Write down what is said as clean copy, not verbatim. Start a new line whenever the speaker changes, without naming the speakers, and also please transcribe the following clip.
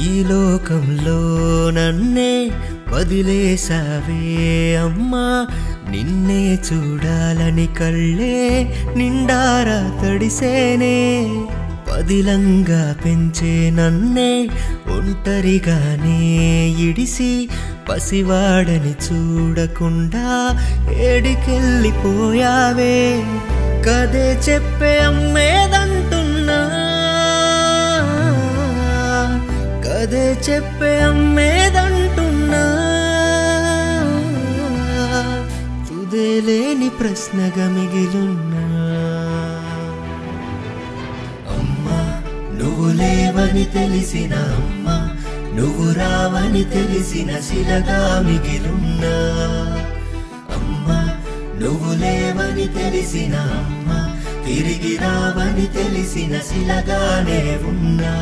ఈ లోకంలో నన్నే వదిలేసావే అమ్మా, నిన్నే చూడాలని కళ్ళే నిండారా తడిసేనే. పదిలంగా పెంచే నన్నే ఒంటరిగానే ఇడిసి పసివాడని చూడకుండా ఏడికెళ్ళిపోయావే. కదే చెప్పే అమ్మేదంటున్నా, కదే చెప్పే అమ్మేదంటున్నా, తుదేలేని ప్రశ్నగా మిగిలున్నా. అమ్మా నువ్వు లేవని తెలిసిన అమ్మా, నువ్వు రావని తెలిసిన శిలగా మిగిలున్నా. అమ్మా నువ్వు లేవని తెలిసిన అమ్మా, తిరిగి రావని తెలిసిన శిలగానే ఉన్నా.